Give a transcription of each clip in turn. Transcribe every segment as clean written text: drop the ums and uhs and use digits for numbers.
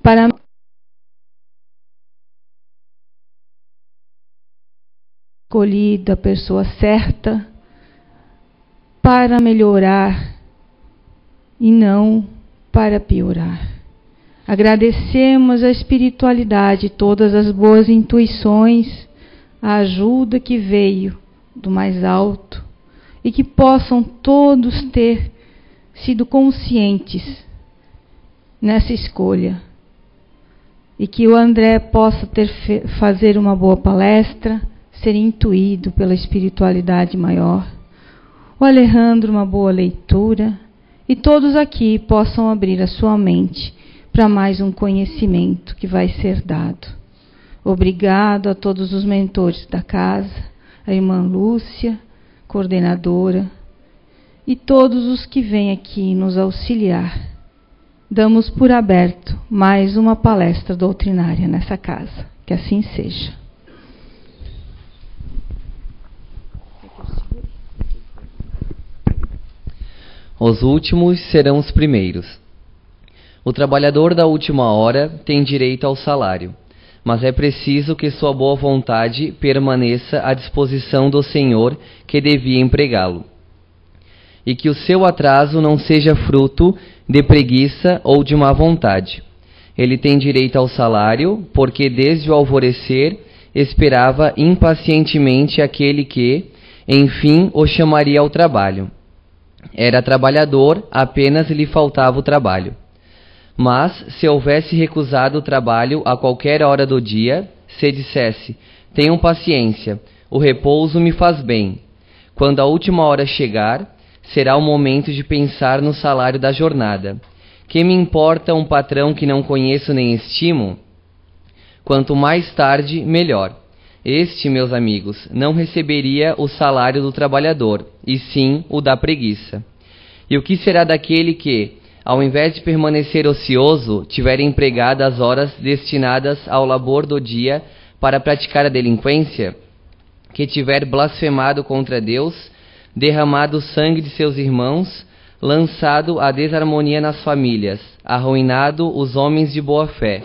para escolhido a pessoa certa para melhorar e não para piorar. Agradecemos a espiritualidade, todas as boas intuições, a ajuda que veio do mais alto e que possam todos ter sido conscientes nessa escolha e que o André possa fazer uma boa palestra, ser intuído pela espiritualidade maior, o Alejandro uma boa leitura e todos aqui possam abrir a sua mente para mais um conhecimento que vai ser dado. Obrigado a todos os mentores da casa, a irmã Lúcia, coordenadora, e todos os que vêm aqui nos auxiliar. Damos por aberto mais uma palestra doutrinária nessa casa. Que assim seja. Os últimos serão os primeiros. O trabalhador da última hora tem direito ao salário, mas é preciso que sua boa vontade permaneça à disposição do senhor que devia empregá-lo, e que o seu atraso não seja fruto de preguiça ou de má vontade. Ele tem direito ao salário, porque desde o alvorecer esperava impacientemente aquele que, enfim, o chamaria ao trabalho. Era trabalhador, apenas lhe faltava o trabalho. Mas, se houvesse recusado o trabalho a qualquer hora do dia, se dissesse: tenham paciência, o repouso me faz bem. Quando a última hora chegar, será o momento de pensar no salário da jornada. Que me importa um patrão que não conheço nem estimo? Quanto mais tarde, melhor. Este, meus amigos, não receberia o salário do trabalhador, e sim o da preguiça. E o que será daquele que, ao invés de permanecer ocioso, tiver empregado as horas destinadas ao labor do dia para praticar a delinquência? Que tiver blasfemado contra Deus, derramado o sangue de seus irmãos, lançado a desarmonia nas famílias, arruinado os homens de boa fé,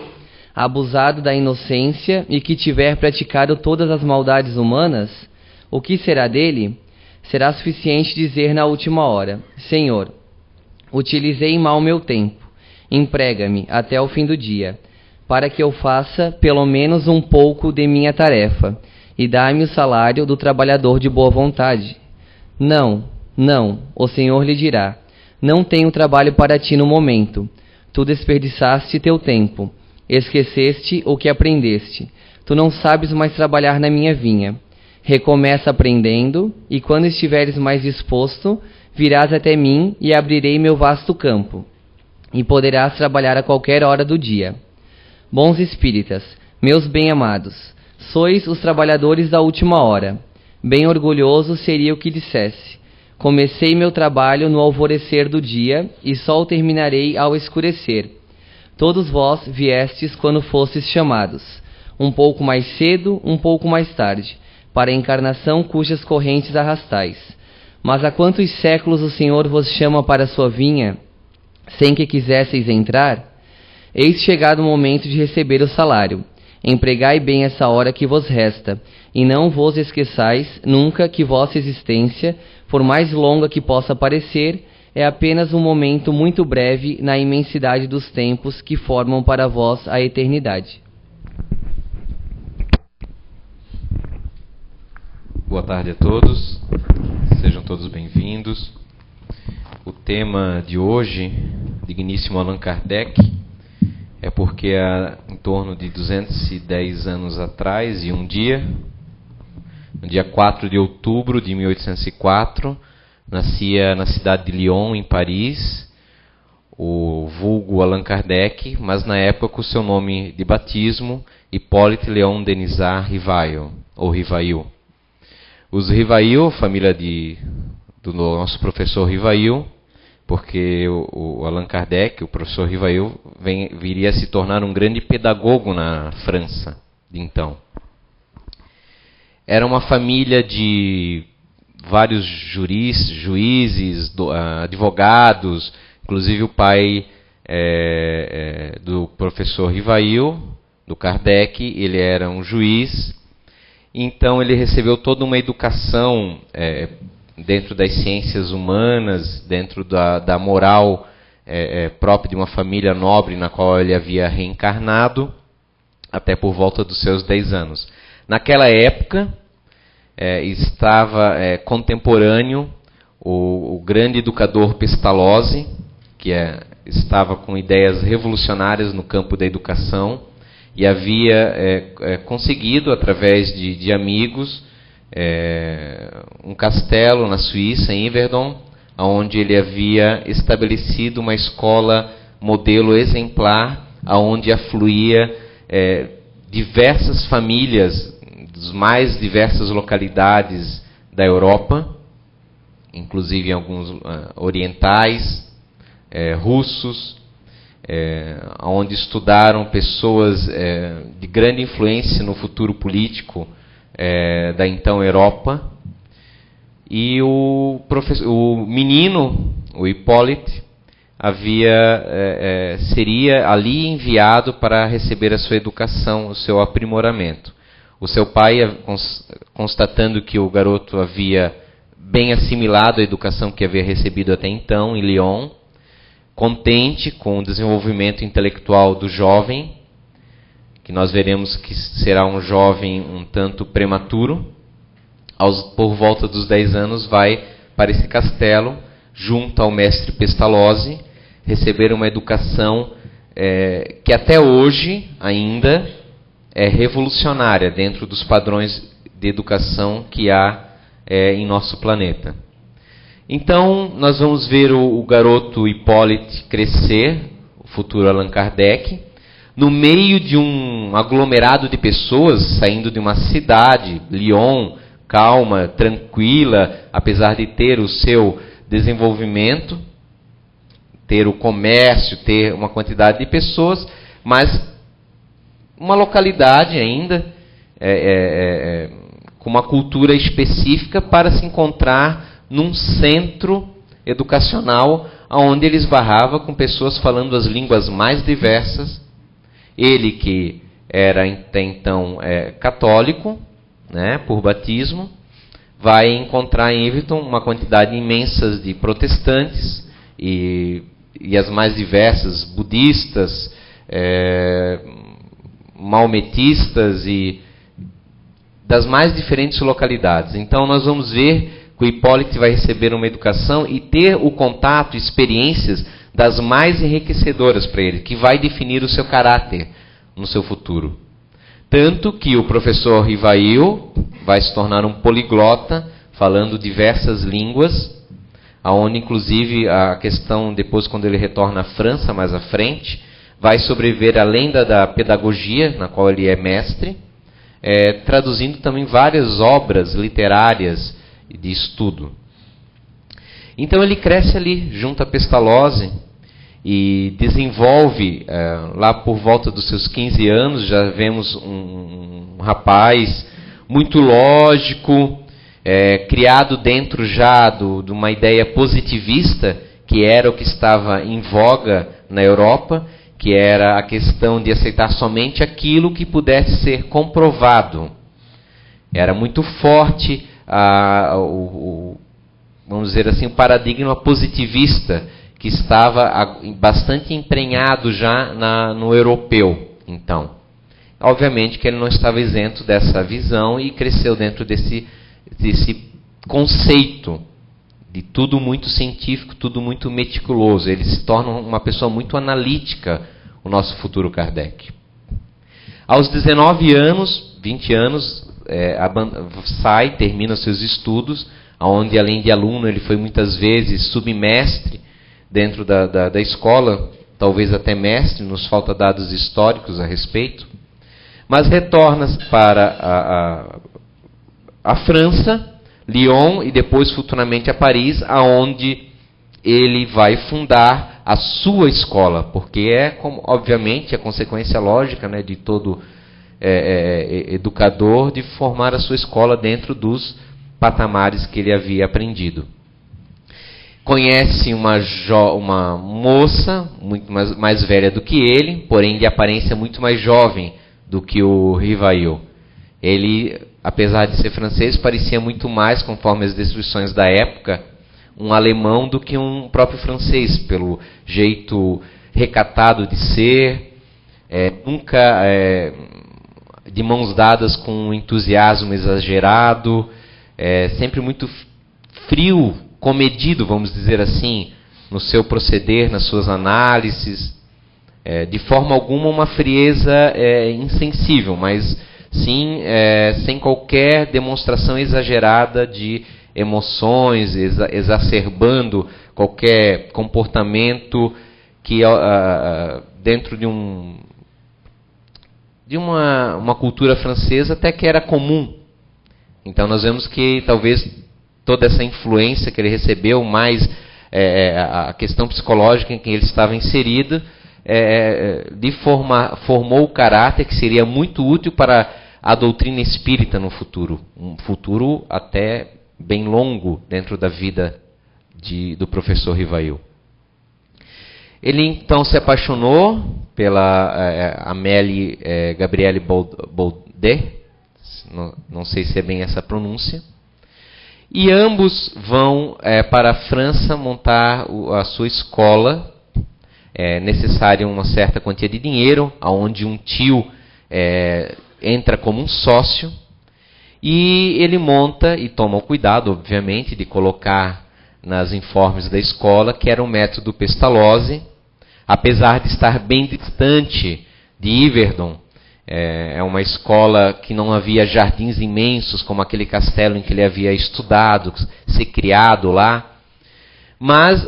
abusado da inocência e que tiver praticado todas as maldades humanas? O que será dele? Será suficiente dizer na última hora: Senhor, utilizei mal meu tempo, emprega-me até o fim do dia, para que eu faça pelo menos um pouco de minha tarefa, e dá-me o salário do trabalhador de boa vontade. Não, não, o Senhor lhe dirá: não tenho trabalho para ti no momento. Tu desperdiçaste teu tempo, esqueceste o que aprendeste. Tu não sabes mais trabalhar na minha vinha. Recomeça aprendendo, e quando estiveres mais disposto, virás até mim e abrirei meu vasto campo, e poderás trabalhar a qualquer hora do dia. Bons espíritas, meus bem-amados, sois os trabalhadores da última hora. Bem orgulhoso seria o que dissesse: comecei meu trabalho no alvorecer do dia, e só o terminarei ao escurecer. Todos vós viestes quando fostes chamados, um pouco mais cedo, um pouco mais tarde, para a encarnação cujas correntes arrastais. Mas há quantos séculos o Senhor vos chama para a sua vinha, sem que quisesseis entrar? Eis chegado o momento de receber o salário. Empregai bem essa hora que vos resta, e não vos esqueçais nunca que vossa existência, por mais longa que possa parecer, é apenas um momento muito breve na imensidade dos tempos que formam para vós a eternidade. Boa tarde a todos, sejam todos bem-vindos. O tema de hoje, digníssimo Allan Kardec, é porque há em torno de 210 anos atrás e um dia, no dia 4 de outubro de 1804, nascia na cidade de Lyon, em Paris, o vulgo Allan Kardec, mas na época com o seu nome de batismo, Hippolyte Léon Denisard Rivail, ou Rivail. Os Rivail, família do nosso professor Rivail, porque o Allan Kardec, o professor Rivail, viria a se tornar um grande pedagogo na França de então. Era uma família de vários juízes, advogados, inclusive o pai do professor Rivail, do Kardec. Ele era um juiz, então ele recebeu toda uma educação dentro das ciências humanas, dentro da moral própria de uma família nobre na qual ele havia reencarnado, até por volta dos seus 10 anos. Naquela época, estava contemporâneo o grande educador Pestalozzi, que estava com ideias revolucionárias no campo da educação e havia conseguido, através de amigos, um castelo na Suíça, em Yverdon, onde ele havia estabelecido uma escola modelo exemplar, onde afluía diversas famílias das mais diversas localidades da Europa, inclusive alguns orientais, russos, onde estudaram pessoas de grande influência no futuro político da então Europa. E o menino, o Hippolyte, seria ali enviado para receber a sua educação, o seu aprimoramento. O seu pai, constatando que o garoto havia bem assimilado a educação que havia recebido até então em Lyon, contente com o desenvolvimento intelectual do jovem, que nós veremos que será um jovem um tanto prematuro, por volta dos 10 anos vai para esse castelo, junto ao mestre Pestalozzi, receber uma educação que até hoje ainda é revolucionária dentro dos padrões de educação que há em nosso planeta. Então, nós vamos ver o garoto Hippolyte crescer, o futuro Allan Kardec, no meio de um aglomerado de pessoas, saindo de uma cidade, Lyon, calma, tranquila, apesar de ter o seu desenvolvimento, ter o comércio, ter uma quantidade de pessoas, mas uma localidade ainda com uma cultura específica para se encontrar num centro educacional onde ele esbarrava com pessoas falando as línguas mais diversas. Ele que era até então católico, né, por batismo, vai encontrar em Yverdon uma quantidade imensa de protestantes e as mais diversas, budistas, maometistas e das mais diferentes localidades. Então nós vamos ver que o Hippolyte vai receber uma educação e ter o contato, experiências das mais enriquecedoras para ele, que vai definir o seu caráter no seu futuro. Tanto que o professor Rivail vai se tornar um poliglota, falando diversas línguas, aonde inclusive a questão, depois quando ele retorna à França, mais à frente, vai sobreviver a lenda da pedagogia, na qual ele é mestre, traduzindo também várias obras literárias de estudo. Então ele cresce ali, junto a Pestalozzi, e desenvolve, lá por volta dos seus 15 anos, já vemos um rapaz muito lógico, criado dentro já de uma ideia positivista, que era o que estava em voga na Europa, que era a questão de aceitar somente aquilo que pudesse ser comprovado. Era muito forte vamos dizer assim, o paradigma positivista, que estava bastante emprenhado já no europeu. Então, obviamente que ele não estava isento dessa visão e cresceu dentro desse conceito de tudo muito científico, tudo muito meticuloso. Ele se torna uma pessoa muito analítica, o nosso futuro Kardec. Aos 19 anos, 20 anos, termina seus estudos, onde além de aluno ele foi muitas vezes submestre dentro da escola, talvez até mestre, nos falta dados históricos a respeito, mas retorna para a França, Lyon, e depois futuramente a Paris, aonde ele vai fundar a sua escola, porque obviamente a consequência lógica, né, de todo educador, de formar a sua escola dentro dos patamares que ele havia aprendido. conhece uma moça muito mais velha do que ele, porém de aparência muito mais jovem do que o Rivail. Ele, apesar de ser francês, parecia muito mais, conforme as descrições da época, um alemão do que um próprio francês, pelo jeito recatado de ser, nunca de mãos dadas com um entusiasmo exagerado, sempre muito frio, comedido, vamos dizer assim, no seu proceder, nas suas análises, de forma alguma uma frieza insensível, mas sim sem qualquer demonstração exagerada de emoções, exacerbando qualquer comportamento que dentro de uma cultura francesa até que era comum. Então nós vemos que talvez toda essa influência que ele recebeu, mais a questão psicológica em que ele estava inserido, formou o caráter que seria muito útil para a doutrina espírita no futuro. Um futuro até bem longo dentro da vida do professor Rivail. Ele então se apaixonou pela Amélie Gabrielle Baudet, não sei se é bem essa pronúncia, e ambos vão para a França montar a sua escola. É necessária uma certa quantia de dinheiro, onde um tio entra como um sócio, e ele monta e toma o cuidado, obviamente, de colocar nas informes da escola que era o método Pestalozzi, apesar de estar bem distante de Yverdon. É uma escola que não havia jardins imensos como aquele castelo em que ele havia estudado, se criado lá, mas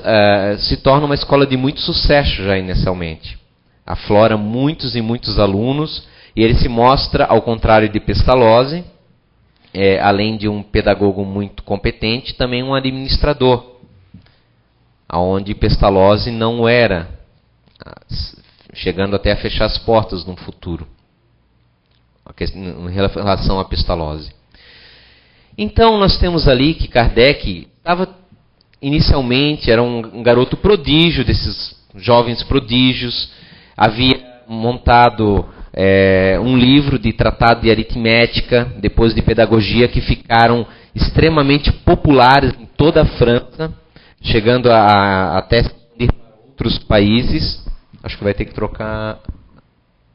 se torna uma escola de muito sucesso já inicialmente. Aflora muitos e muitos alunos, e ele se mostra, ao contrário de Pestalozzi, além de um pedagogo muito competente, também um administrador, onde Pestalozzi não era, chegando até a fechar as portas no futuro, em relação a Pestalozzi. Então nós temos ali que Kardec inicialmente era um garoto prodígio, desses jovens prodígios, havia montado um livro de tratado de aritmética, depois de pedagogia, que ficaram extremamente populares em toda a França, chegando até ir para outros países. Acho que vai ter que trocar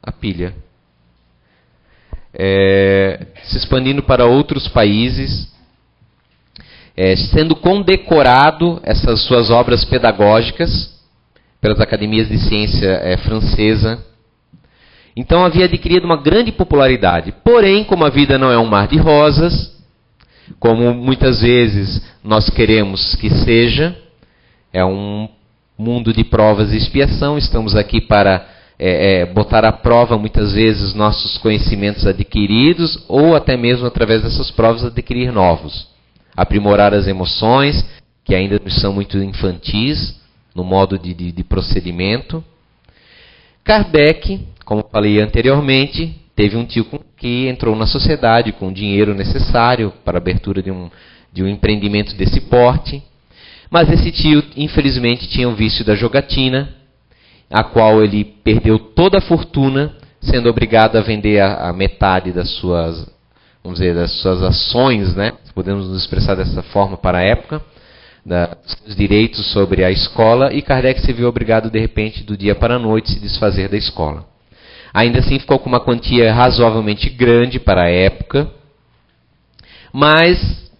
a pilha. Se expandindo para outros países, sendo condecorado essas suas obras pedagógicas pelas academias de ciência francesa. Então havia adquirido uma grande popularidade. Porém, como a vida não é um mar de rosas, como muitas vezes nós queremos que seja, é um mundo de provas e expiação. Estamos aqui para botar à prova muitas vezes nossos conhecimentos adquiridos, ou até mesmo através dessas provas adquirir novos. Aprimorar as emoções, que ainda são muito infantis no modo de procedimento. Kardec, como falei anteriormente, teve um tio que entrou na sociedade com o dinheiro necessário para a abertura de um empreendimento desse porte. Mas esse tio, infelizmente, tinha o vício da jogatina, a qual ele perdeu toda a fortuna, sendo obrigado a vender a metade das suas, vamos dizer, das suas ações, né? Podemos nos expressar dessa forma para a época, dos direitos sobre a escola, e Kardec se viu obrigado, de repente, do dia para a noite, se desfazer da escola. Ainda assim, ficou com uma quantia razoavelmente grande para a época, mas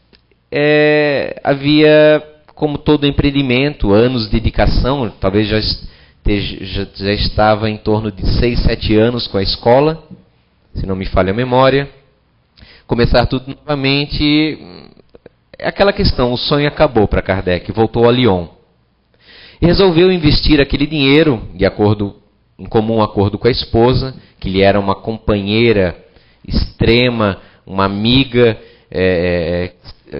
havia, como todo empreendimento, anos de dedicação. Talvez já estava em torno de 6, 7 anos com a escola, se não me falha a memória. Começar tudo novamente, aquela questão, o sonho acabou para Kardec, voltou a Lyon. E resolveu investir aquele dinheiro, em comum acordo com a esposa, que lhe era uma companheira extrema, uma amiga,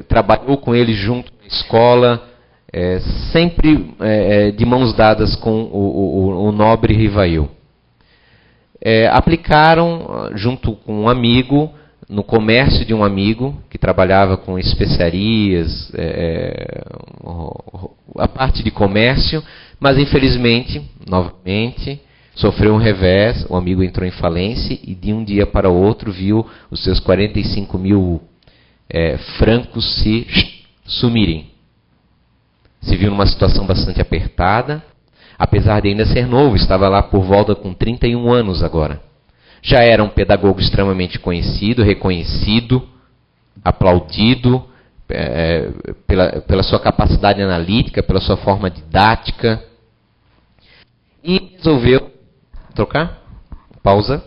trabalhou com ele junto na escola, sempre de mãos dadas com o nobre Rivail. Aplicaram, junto com um amigo, no comércio de um amigo que trabalhava com especiarias, a parte de comércio, mas infelizmente, novamente, sofreu um revés, o amigo entrou em falência e de um dia para o outro viu os seus 45 mil francos se sumirem. Se viu numa situação bastante apertada, apesar de ainda ser novo, estava lá por volta com 31 anos agora. Já era um pedagogo extremamente conhecido, reconhecido, aplaudido pela sua capacidade analítica, pela sua forma didática. E resolveu trocar? Pausa.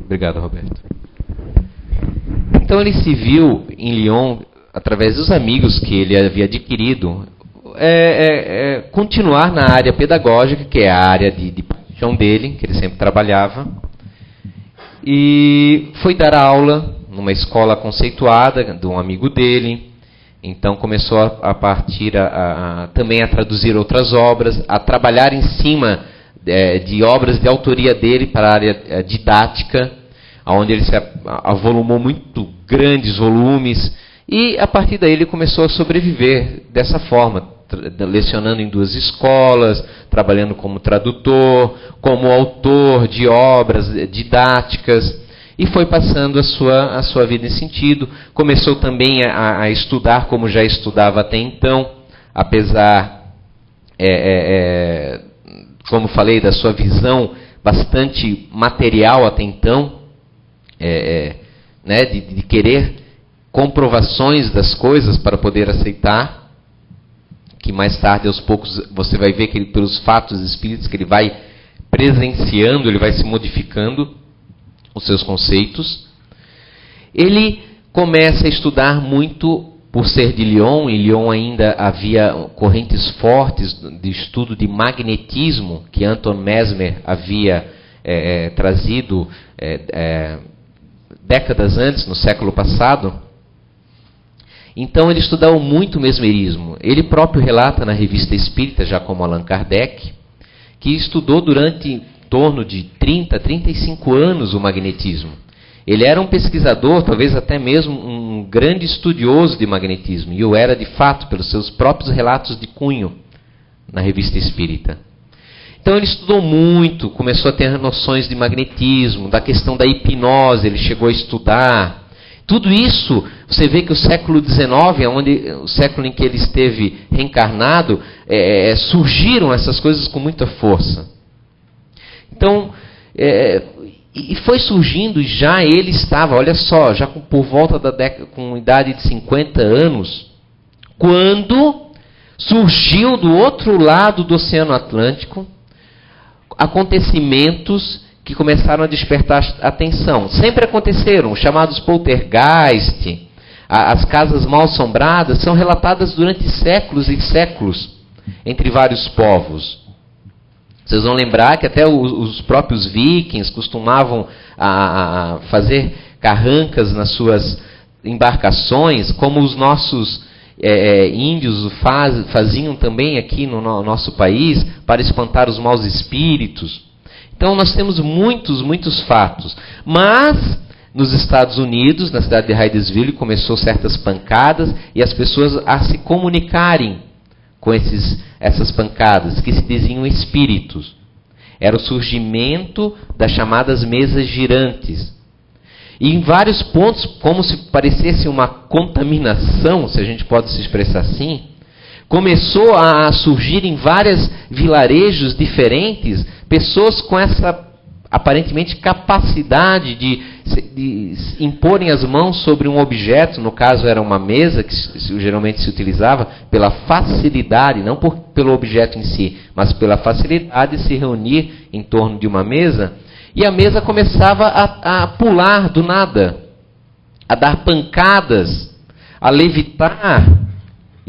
Obrigado, Roberto. Então ele se viu em Lyon, através dos amigos que ele havia adquirido, continuar na área pedagógica, que é a área de paixão dele, que ele sempre trabalhava, e foi dar aula numa escola conceituada de um amigo dele. Então começou a partir também a traduzir outras obras, a trabalhar em cima de obras de autoria dele para a área didática, onde ele se avolumou muito grandes volumes, e a partir daí ele começou a sobreviver dessa forma, lecionando em 2 escolas, trabalhando como tradutor, como autor de obras didáticas, e foi passando a sua vida nesse sentido. Começou também a estudar como já estudava até então, apesar, como falei, da sua visão bastante material até então, de querer comprovações das coisas para poder aceitar, que mais tarde, aos poucos, você vai ver que ele, pelos fatos espíritos que ele vai presenciando, ele vai se modificando os seus conceitos. Ele começa a estudar muito, por ser de Lyon. Em Lyon ainda havia correntes fortes de estudo de magnetismo, que Anton Mesmer havia trazido décadas antes, no século passado. Então ele estudava muito o mesmerismo. Ele próprio relata na Revista Espírita, já como Allan Kardec, que estudou durante em torno de 30, 35 anos o magnetismo. Ele era um pesquisador, talvez até mesmo um grande estudioso de magnetismo, e o era de fato pelos seus próprios relatos de cunho na Revista Espírita. Então ele estudou muito, começou a ter noções de magnetismo, da questão da hipnose, ele chegou a estudar. Tudo isso, você vê que o século XIX, o século em que ele esteve reencarnado, surgiram essas coisas com muita força. Então, e foi surgindo, já ele estava, olha só, já por volta da década, com idade de 50 anos, quando surgiu do outro lado do Oceano Atlântico acontecimentos que começaram a despertar a atenção. Sempre aconteceram, os chamados poltergeist, as casas mal assombradas, são relatadas durante séculos e séculos entre vários povos. Vocês vão lembrar que até os próprios vikings costumavam a fazer carrancas nas suas embarcações, como os nossos índios faziam também aqui no nosso país, para espantar os maus espíritos. Então nós temos muitos fatos. Mas nos Estados Unidos, na cidade de Hydesville, começou certas pancadas e as pessoas a se comunicarem com essas pancadas, que se diziam espíritos. Era o surgimento das chamadas mesas girantes. E em vários pontos, como se parecesse uma contaminação, se a gente pode se expressar assim, começou a surgir em vários vilarejos diferentes pessoas com essa aparentemente capacidade de imporem as mãos sobre um objeto, no caso era uma mesa, que geralmente se utilizava pela facilidade, não pelo objeto em si, mas pela facilidade de se reunir em torno de uma mesa, e a mesa começava a pular do nada, a dar pancadas, a levitar,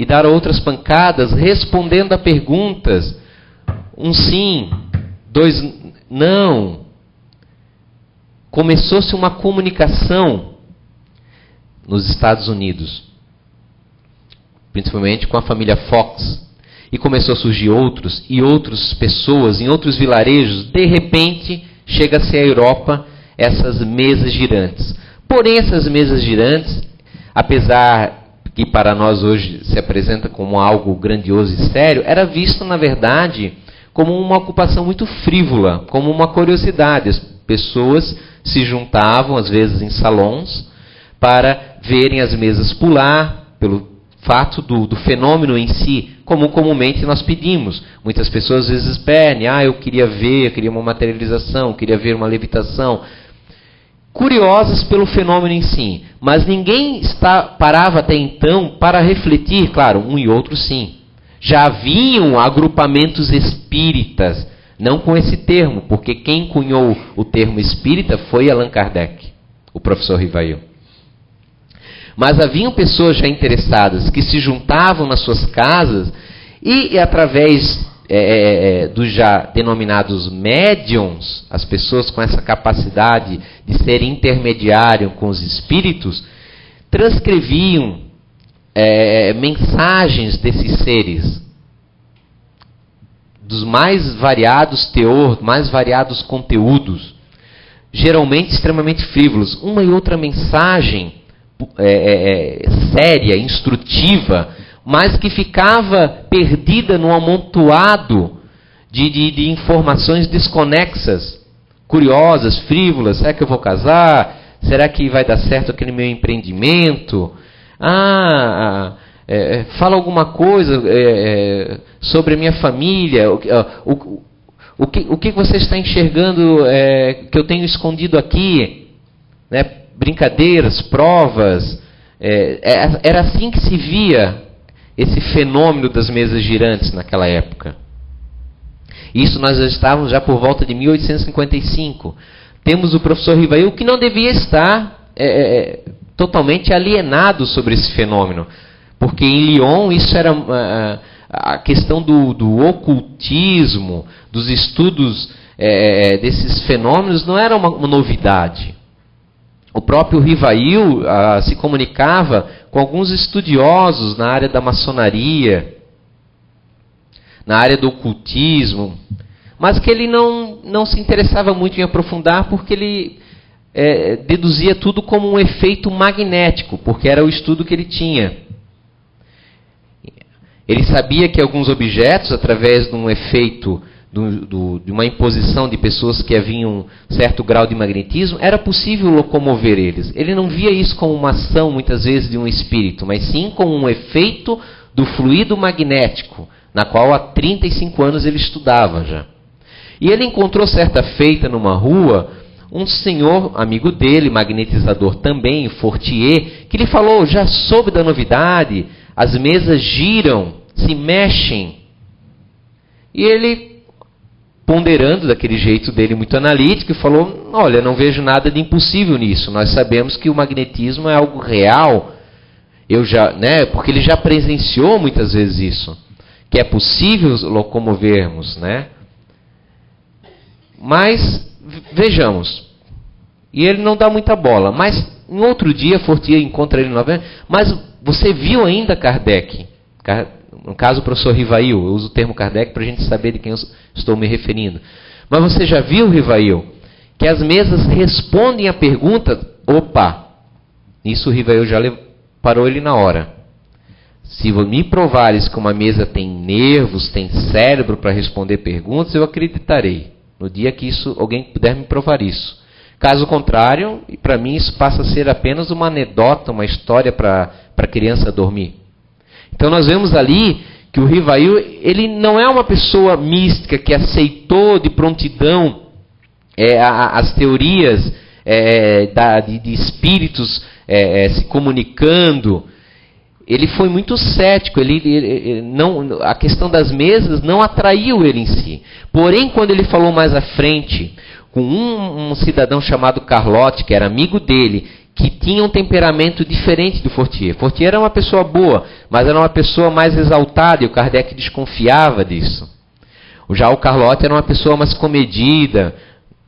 e dar outras pancadas, respondendo a perguntas. Um sim, dois não. Começou-se uma comunicação nos Estados Unidos, principalmente com a família Fox, e começou a surgir outros e outras pessoas em outros vilarejos. De repente, chega-se à Europa essas mesas girantes. Porém, essas mesas girantes, apesar que para nós hoje se apresenta como algo grandioso e sério, era visto, na verdade, como uma ocupação muito frívola, como uma curiosidade. As pessoas se juntavam, às vezes, em salões, para verem as mesas pular, pelo fato do fenômeno em si, como comumente nós pedimos. Muitas pessoas, às vezes, pedem, eu queria ver, eu queria uma materialização, eu queria ver uma levitação. Curiosas pelo fenômeno em si, mas ninguém parava até então para refletir, claro, um e outro sim. Já haviam agrupamentos espíritas, não com esse termo, porque quem cunhou o termo espírita foi Allan Kardec, o professor Rivail. Mas haviam pessoas já interessadas que se juntavam nas suas casas e através dos já denominados médiums, as pessoas com essa capacidade de ser intermediário com os espíritos, transcreviam mensagens desses seres, dos mais variados teor, mais variados conteúdos, geralmente extremamente frívolos. Uma e outra mensagem séria, instrutiva, mas que ficava perdida num amontoado de informações desconexas, curiosas, frívolas. Será que eu vou casar? Será que vai dar certo aquele meu empreendimento? Fala alguma coisa sobre a minha família. O que você está enxergando que eu tenho escondido aqui? Né? Brincadeiras, provas. Era assim que se via esse fenômeno das mesas girantes naquela época. Isso nós já estávamos já por volta de 1855. Temos o professor Rivail, que não devia estar totalmente alienado sobre esse fenômeno, porque em Lyon isso era a questão do ocultismo, dos estudos desses fenômenos, não era uma novidade. O próprio Rivail se comunicava com alguns estudiosos na área da maçonaria, na área do ocultismo, mas que ele não se interessava muito em aprofundar, porque ele deduzia tudo como um efeito magnético, porque era o estudo que ele tinha. Ele sabia que alguns objetos, através de um efeito, de uma imposição de pessoas que haviam certo grau de magnetismo, era possível locomover eles. Ele não via isso como uma ação, muitas vezes, de um espírito, mas sim como um efeito do fluido magnético, na qual há 35 anos ele estudava já. E ele encontrou certa feita numa rua um senhor, amigo dele, magnetizador também, Fortier, que lhe falou: já soube da novidade, as mesas giram, se mexem. E ele, ponderando daquele jeito dele muito analítico, falou: olha, não vejo nada de impossível nisso, nós sabemos que o magnetismo é algo real, porque ele já presenciou muitas vezes isso, que é possível locomovermos, né? Mas, vejamos, e ele não dá muita bola, mas em outro dia Fortier encontra ele novamente: mas você viu ainda Kardec? No caso o professor Rivail, eu uso o termo Kardec para a gente saber de quem eu estou me referindo. Mas você já viu, Rivail, que as mesas respondem a pergunta? Opa! Nisso o Rivail já parou ele na hora. Se me provares que uma mesa tem nervos, tem cérebro para responder perguntas, eu acreditarei. No dia que alguém puder me provar isso. Caso contrário, para mim isso passa a ser apenas uma anedota, uma história para a criança dormir. Então nós vemos ali que o Rivail, ele não é uma pessoa mística que aceitou de prontidão as teorias de espíritos se comunicando. Ele foi muito cético, a questão das mesas não atraiu ele em si. Porém, quando ele falou mais à frente com um cidadão chamado Carlotti, que era amigo dele, que tinha um temperamento diferente do Fortier. Fortier era uma pessoa boa, mas era uma pessoa mais exaltada, e o Kardec desconfiava disso. Já o Carlotti era uma pessoa mais comedida,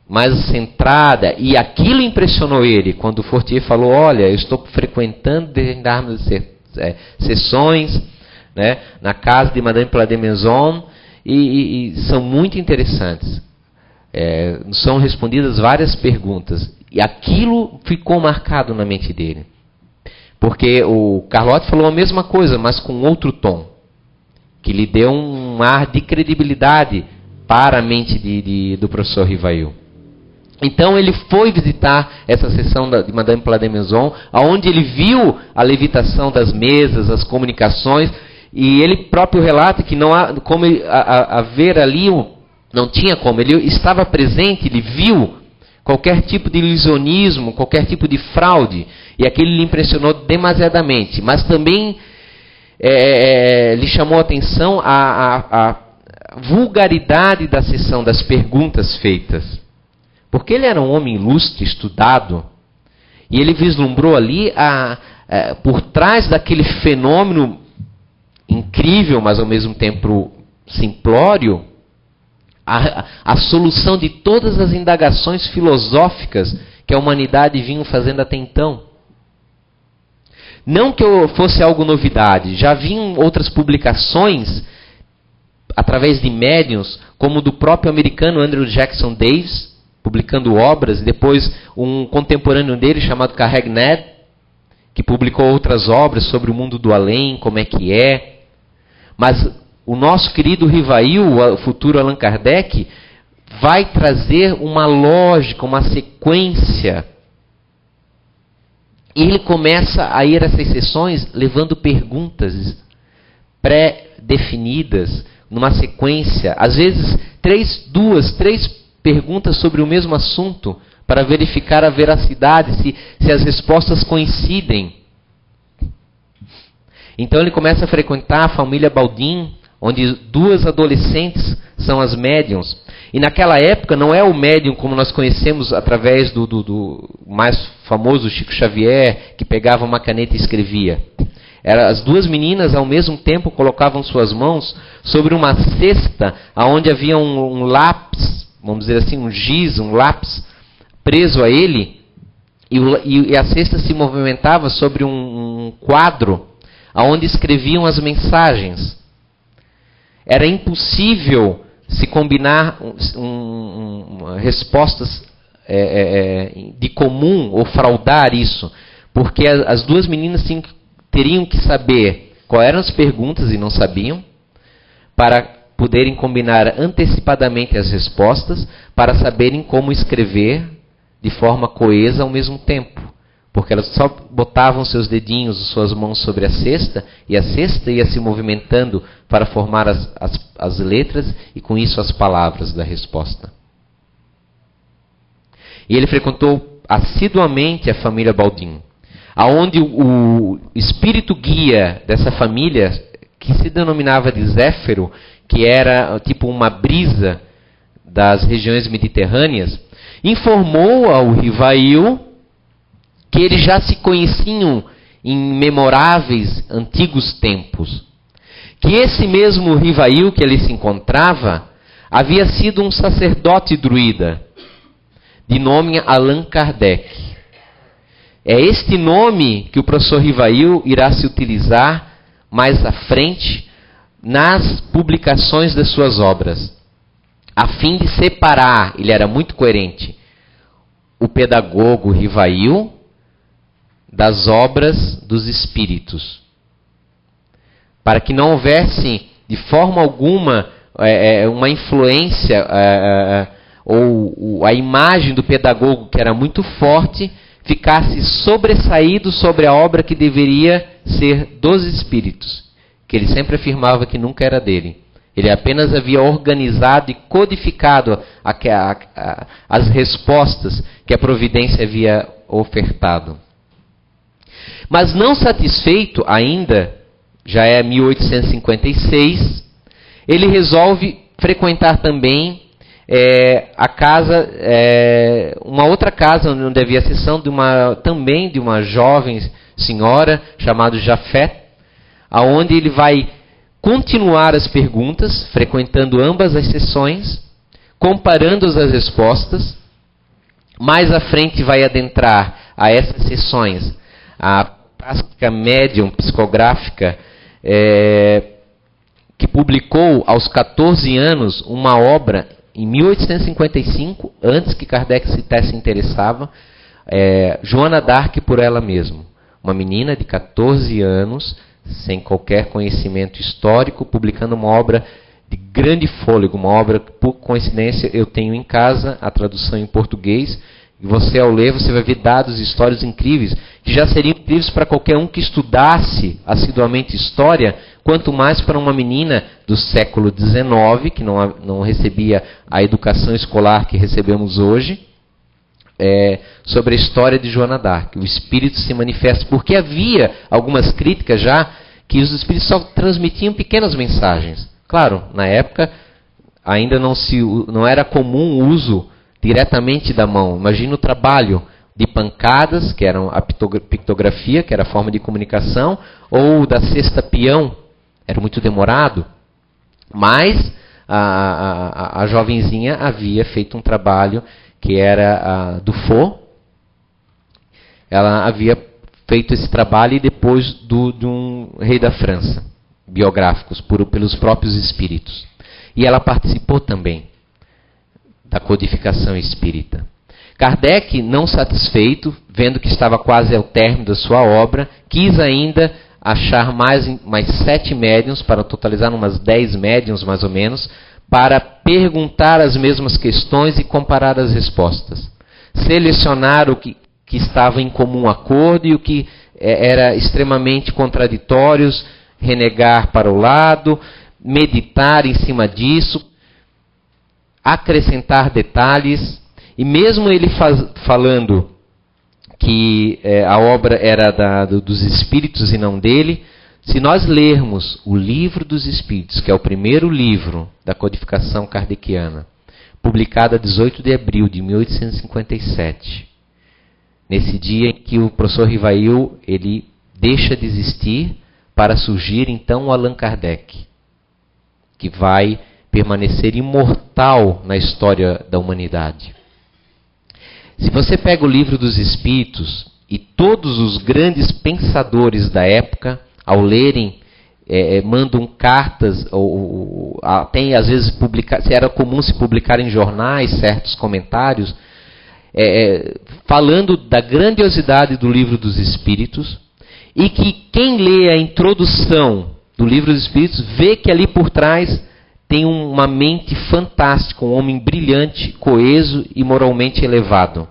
mais centrada, e aquilo impressionou ele, quando o Fortier falou, olha, eu estou frequentando determinadas sessões, né, na casa de Madame Plat-de-Maison, e são muito interessantes. São respondidas várias perguntas. E aquilo ficou marcado na mente dele. Porque o Carlotti falou a mesma coisa, mas com outro tom. Que lhe deu um ar de credibilidade para a mente do professor Rivail. Então ele foi visitar essa sessão de Madame Plat-de-Maison, onde ele viu a levitação das mesas, as comunicações, e ele próprio relata que não há como haver ali, não tinha como, ele estava presente, ele viu qualquer tipo de ilusionismo, qualquer tipo de fraude, e aquilo lhe impressionou demasiadamente, mas também lhe chamou a atenção a vulgaridade da sessão, das perguntas feitas. Porque ele era um homem ilustre, estudado, e ele vislumbrou ali, por trás daquele fenômeno incrível, mas ao mesmo tempo simplório, a solução de todas as indagações filosóficas que a humanidade vinha fazendo até então. Não que fosse algo novidade, já vinham outras publicações através de médiuns, como do próprio americano Andrew Jackson Davis, publicando obras, e depois um contemporâneo dele chamado Carregned, que publicou outras obras sobre o mundo do além, como é que é. Mas o nosso querido Rivail, o futuro Allan Kardec, vai trazer uma lógica, uma sequência. E ele começa a ir a essas sessões levando perguntas pré-definidas, numa sequência, às vezes três perguntas sobre o mesmo assunto, para verificar a veracidade, se as respostas coincidem. Então ele começa a frequentar a família Baldin, onde duas adolescentes são as médiums. E naquela época não é o médium como nós conhecemos através do mais famoso Chico Xavier, que pegava uma caneta e escrevia. As duas meninas ao mesmo tempo colocavam suas mãos sobre uma cesta onde havia um lápis, vamos dizer assim, um giz, um lápis preso a ele, e a cesta se movimentava sobre um quadro onde escreviam as mensagens. Era impossível se combinar respostas de comum ou fraudar isso, porque as duas meninas teriam que saber quais eram as perguntas e não sabiam, para poderem combinar antecipadamente as respostas, para saberem como escrever de forma coesa ao mesmo tempo. Porque elas só botavam seus dedinhos, suas mãos sobre a cesta ia se movimentando para formar as letras e com isso as palavras da resposta. E ele frequentou assiduamente a família Baldin, aonde o espírito guia dessa família, que se denominava de Zéfiro, que era tipo uma brisa das regiões mediterrâneas, informou ao Rivail que eles já se conheciam em memoráveis antigos tempos. Que esse mesmo Rivail que ele se encontrava havia sido um sacerdote druida, de nome Allan Kardec. É este nome que o professor Rivail irá se utilizar mais à frente nas publicações das suas obras, a fim de separar, ele era muito coerente, o pedagogo Rivail das obras dos espíritos, para que não houvesse de forma alguma uma influência ou a imagem do pedagogo, que era muito forte, ficasse sobressaído sobre a obra que deveria ser dos espíritos, que ele sempre afirmava que nunca era dele. Ele apenas havia organizado e codificado as respostas que a providência havia ofertado. Mas não satisfeito ainda, já é 1856, ele resolve frequentar também a casa, uma outra casa onde havia sessão também de uma jovem senhora chamada Jafé, aonde ele vai continuar as perguntas, frequentando ambas as sessões, comparando as respostas. Mais à frente vai adentrar a essas sessões a prática médium psicográfica, que publicou aos 14 anos uma obra em 1855, antes que Kardec se interessava, Joana d'Arc por ela mesma. Uma menina de 14 anos, sem qualquer conhecimento histórico, publicando uma obra de grande fôlego, uma obra que, por coincidência, eu tenho em casa, a tradução em português, e você, ao ler, você vai ver dados e histórias incríveis, que já seriam incríveis para qualquer um que estudasse assiduamente história, quanto mais para uma menina do século XIX, que não recebia a educação escolar que recebemos hoje, sobre a história de Joana d'Arc. O espírito se manifesta, porque havia algumas críticas já, que os espíritos só transmitiam pequenas mensagens. Claro, na época ainda não era comum o uso diretamente da mão. Imagina o trabalho de pancadas, que eram a pictografia, que era a forma de comunicação, ou da cesta peão, era muito demorado. Mas a jovenzinha havia feito um trabalho que era do Faux. Ela havia feito esse trabalho depois de um rei da França, biográficos, pelos próprios espíritos. E ela participou também da codificação espírita. Kardec, não satisfeito, vendo que estava quase ao término da sua obra, quis ainda achar mais 7 médiuns, para totalizar umas 10 médiuns mais ou menos, para perguntar as mesmas questões e comparar as respostas. Selecionar o que estava em comum acordo e o que era extremamente contraditórios, renegar para o lado, meditar em cima disso, acrescentar detalhes, e mesmo ele falando que a obra era dos espíritos e não dele, se nós lermos o Livro dos Espíritos, que é o primeiro livro da codificação kardeciana, publicado a 18 de abril de 1857, nesse dia em que o professor Rivail ele deixa de existir para surgir então o Allan Kardec, que vai permanecer imortal na história da humanidade. Se você pega o Livro dos Espíritos, e todos os grandes pensadores da época, ao lerem, mandam cartas, ou tem às vezes era comum se publicar em jornais certos comentários, falando da grandiosidade do Livro dos Espíritos, e que quem lê a introdução do Livro dos Espíritos vê que ali por trás tem uma mente fantástica, um homem brilhante, coeso e moralmente elevado.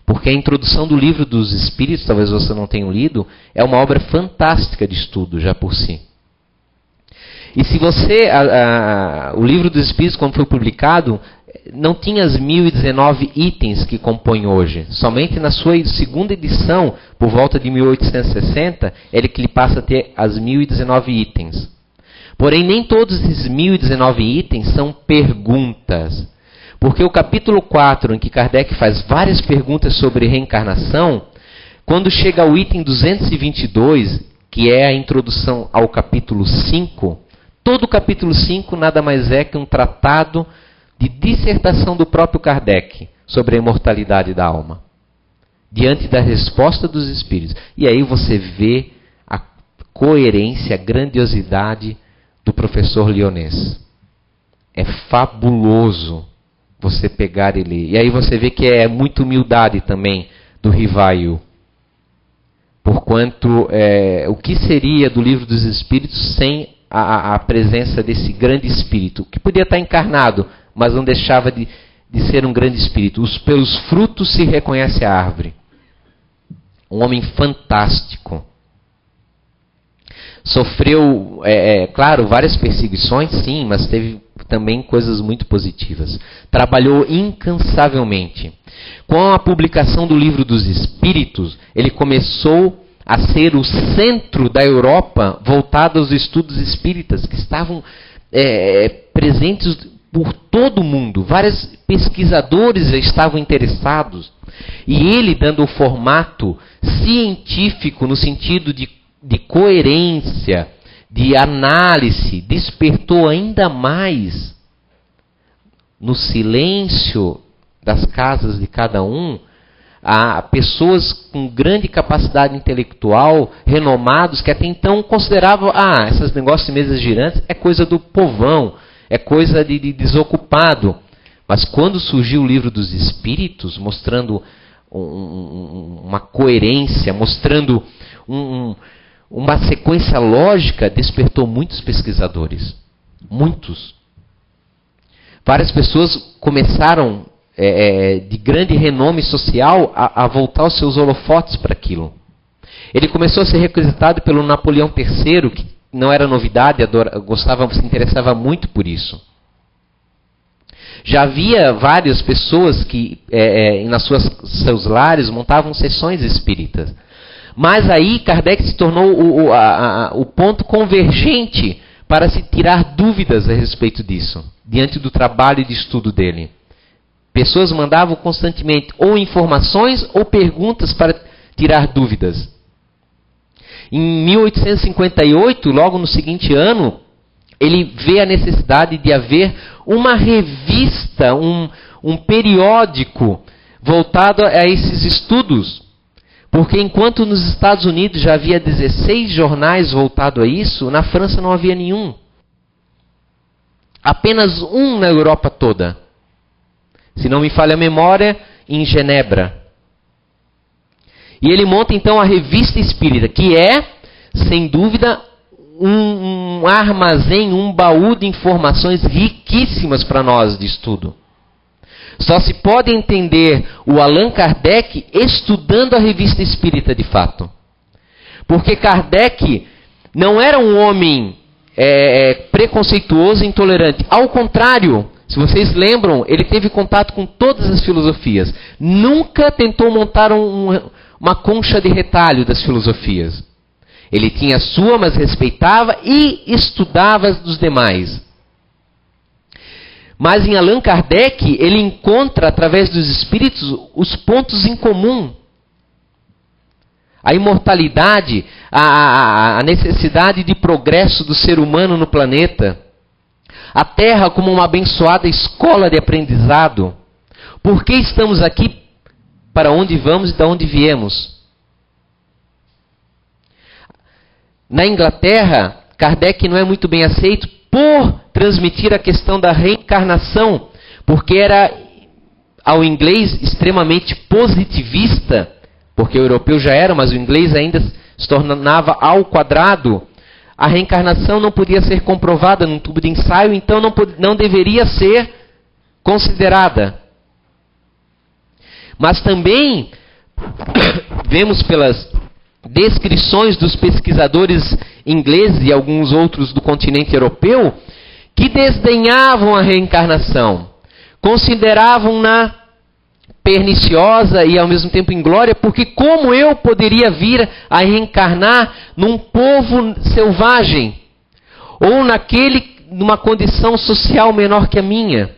Porque a introdução do Livro dos Espíritos, talvez você não tenha lido, é uma obra fantástica de estudo já por si. E se você... o Livro dos Espíritos, quando foi publicado, não tinha as 1019 itens que compõem hoje. Somente na sua segunda edição, por volta de 1860, ele que lhe passa a ter as 1019 itens. Porém, nem todos esses 1019 itens são perguntas. Porque o capítulo 4, em que Kardec faz várias perguntas sobre reencarnação, quando chega ao item 222, que é a introdução ao capítulo 5, todo o capítulo 5 nada mais é que um tratado de dissertação do próprio Kardec sobre a imortalidade da alma, diante da resposta dos espíritos. E aí você vê a coerência, a grandiosidade do professor Lyonès. É fabuloso você pegar e ler. E aí você vê que é muita humildade também do Rivail. Porquanto, o que seria do Livro dos Espíritos sem a presença desse grande espírito, que podia estar encarnado, mas não deixava de ser um grande espírito. Pelos frutos se reconhece a árvore. Um homem fantástico. Sofreu, claro, várias perseguições, sim, mas teve também coisas muito positivas. Trabalhou incansavelmente. Com a publicação do Livro dos Espíritos, ele começou a ser o centro da Europa voltado aos estudos espíritas, que estavam presentes por todo o mundo. Várias pesquisadores estavam interessados. E ele, dando o formato científico, no sentido de coerência, de análise, despertou ainda mais, no silêncio das casas de cada um, a pessoas com grande capacidade intelectual, renomados, que até então consideravam, esses negócios de mesas girantes é coisa do povão, é coisa de desocupado. Mas quando surgiu o Livro dos Espíritos, mostrando uma coerência, mostrando uma sequência lógica, despertou muitos pesquisadores. Muitos. Várias pessoas começaram, de grande renome social, a voltar os seus holofotes para aquilo. Ele começou a ser requisitado pelo Napoleão III, que não era novidade, se interessava muito por isso. Já havia várias pessoas que, nas seus lares, montavam sessões espíritas. Mas aí Kardec se tornou o ponto convergente para se tirar dúvidas a respeito disso, diante do trabalho e de estudo dele. Pessoas mandavam constantemente ou informações ou perguntas para tirar dúvidas. Em 1858, logo no seguinte ano, ele vê a necessidade de haver uma revista, um periódico voltado a esses estudos. Porque enquanto nos Estados Unidos já havia 16 jornais voltados a isso, na França não havia nenhum. Apenas um na Europa toda. Se não me falha a memória, em Genebra. E ele monta então a Revista Espírita, que é, sem dúvida, um armazém, um baú de informações riquíssimas para nós de estudo. Só se pode entender o Allan Kardec estudando a Revista Espírita de fato. Porque Kardec não era um homem preconceituoso e intolerante. Ao contrário, se vocês lembram, ele teve contato com todas as filosofias. Nunca tentou montar uma concha de retalho das filosofias. Ele tinha a sua, mas respeitava e estudava as dos demais. Mas em Allan Kardec, ele encontra, através dos espíritos, os pontos em comum. A imortalidade, a necessidade de progresso do ser humano no planeta. A Terra como uma abençoada escola de aprendizado. Por que estamos aqui? Para onde vamos e de onde viemos? Na Inglaterra, Kardec não é muito bem aceito por transmitir a questão da reencarnação, porque era, ao inglês, extremamente positivista, porque o europeu já era, mas o inglês ainda se tornava ao quadrado. A reencarnação não podia ser comprovada num tubo de ensaio, então não deveria ser considerada. Mas também vemos pelas descrições dos pesquisadores ingleses e alguns outros do continente europeu que desdenhavam a reencarnação, consideravam-na perniciosa e ao mesmo tempo inglória, porque como eu poderia vir a reencarnar num povo selvagem ou numa condição social menor que a minha?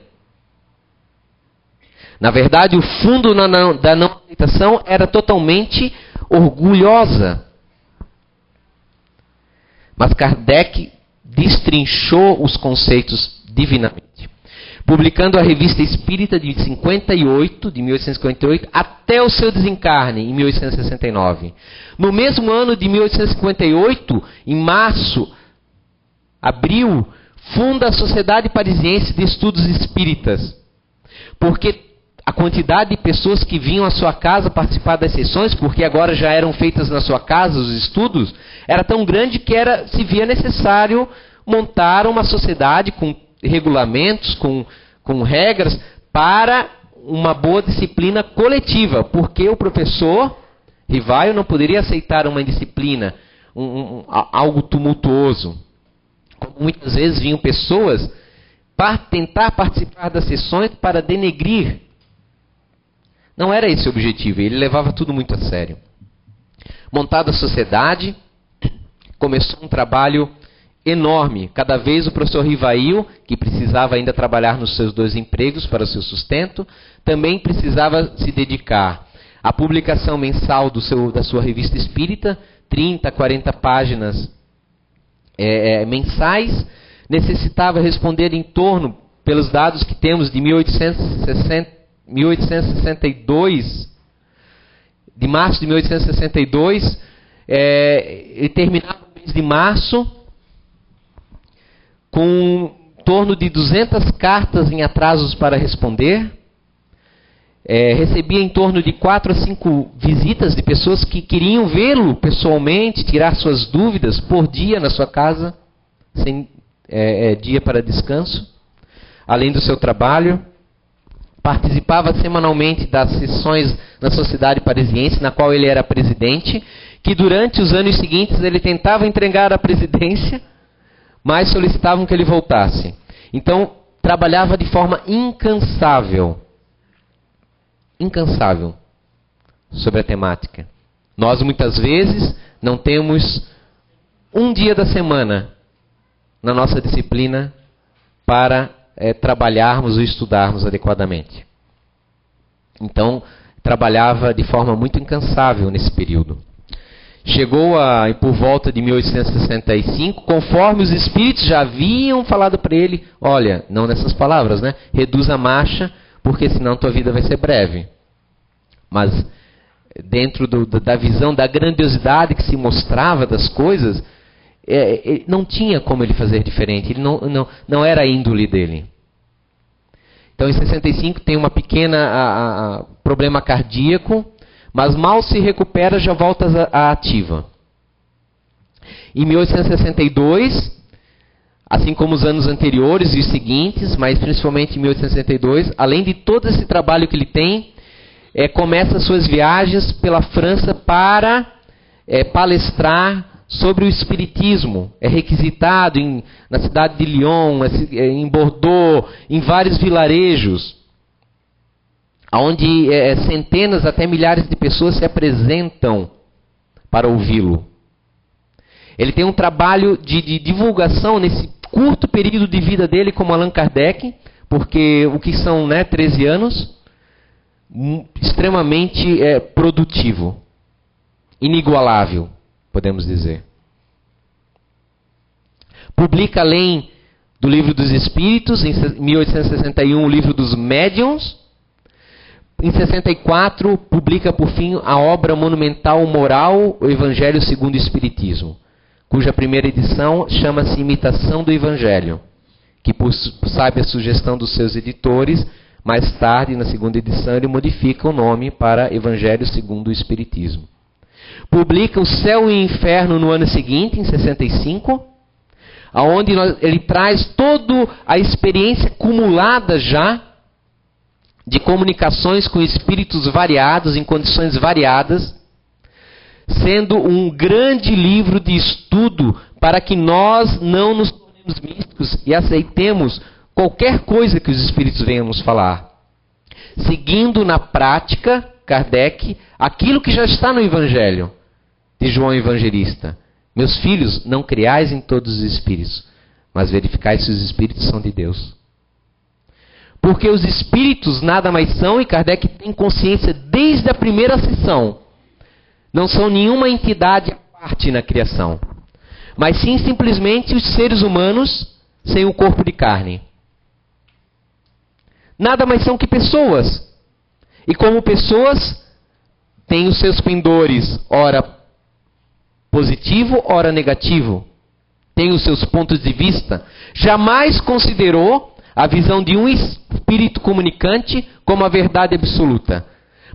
Na verdade, o fundo da não aceitação era totalmente orgulhosa. Mas Kardec destrinchou os conceitos divinamente. Publicando a Revista Espírita de 1858, até o seu desencarne, em 1869. No mesmo ano de 1858, em março, abril, funda a Sociedade Parisiense de Estudos Espíritas. Porque a quantidade de pessoas que vinham à sua casa participar das sessões, porque agora já eram feitas na sua casa os estudos, era tão grande que se via necessário montar uma sociedade com regulamentos, com regras, para uma boa disciplina coletiva, porque o professor Rivaio não poderia aceitar uma indisciplina, algo tumultuoso. Como muitas vezes vinham pessoas para tentar participar das sessões para denegrir. Não era esse o objetivo, ele levava tudo muito a sério. Montada a sociedade, começou um trabalho enorme. Cada vez o professor Rivail, que precisava ainda trabalhar nos seus 2 empregos para o seu sustento, também precisava se dedicar à publicação mensal da sua revista espírita, 30, 40 páginas mensais. Necessitava responder em torno, pelos dados que temos de 1862, de março de 1862, e terminava o mês de março com em torno de 200 cartas em atrasos para responder. Recebia em torno de 4 a 5 visitas de pessoas que queriam vê-lo pessoalmente, tirar suas dúvidas por dia na sua casa, sem dia para descanso, além do seu trabalho. Participava semanalmente das sessões na Sociedade Parisiense, na qual ele era presidente, que durante os anos seguintes ele tentava entregar a presidência, mas solicitavam que ele voltasse. Então, trabalhava de forma incansável sobre a temática. Nós, muitas vezes, não temos um dia da semana na nossa disciplina para trabalharmos ou estudarmos adequadamente. Então, trabalhava de forma muito incansável nesse período. Chegou por volta de 1865, conforme os espíritos já haviam falado para ele, olha, não nessas palavras, né? Reduz a marcha, porque senão tua vida vai ser breve. Mas dentro da visão, da grandiosidade que se mostrava das coisas, não tinha como ele fazer diferente. Ele não era a índole dele. Então, em 65 tem uma pequena problema cardíaco, mas mal se recupera, já volta à ativa. Em 1862, assim como os anos anteriores e os seguintes, mas principalmente em 1862, além de todo esse trabalho que ele tem, começa suas viagens pela França para palestrar sobre o espiritismo. É requisitado na cidade de Lyon, em Bordeaux, em vários vilarejos, onde centenas até milhares de pessoas se apresentam para ouvi-lo. Ele tem um trabalho de divulgação nesse curto período de vida dele como Allan Kardec, porque o que são 13 anos, extremamente produtivo, inigualável, podemos dizer. Publica, além do Livro dos Espíritos, em 1861, o Livro dos Médiuns. Em 64, publica, por fim, a obra monumental moral, o Evangelho segundo o Espiritismo, cuja primeira edição chama-se Imitação do Evangelho, que, por sábia sugestão dos seus editores, mais tarde, na segunda edição, ele modifica o nome para Evangelho segundo o Espiritismo. Publica O Céu e o Inferno no ano seguinte, em 65, onde ele traz toda a experiência acumulada já de comunicações com espíritos variados, em condições variadas, sendo um grande livro de estudo para que nós não nos tornemos místicos e aceitemos qualquer coisa que os espíritos venham nos falar. Seguindo na prática, Kardec, aquilo que já está no Evangelho de João Evangelista. Meus filhos, não criais em todos os espíritos, mas verificai se os espíritos são de Deus. Porque os espíritos nada mais são, e Kardec tem consciência desde a primeira sessão, não são nenhuma entidade à parte na criação, mas sim simplesmente os seres humanos sem o corpo de carne. Nada mais são que pessoas. E como pessoas, têm os seus pendores, ora positivo, ora negativo. Tem os seus pontos de vista. Jamais considerou a visão de um espírito comunicante como a verdade absoluta.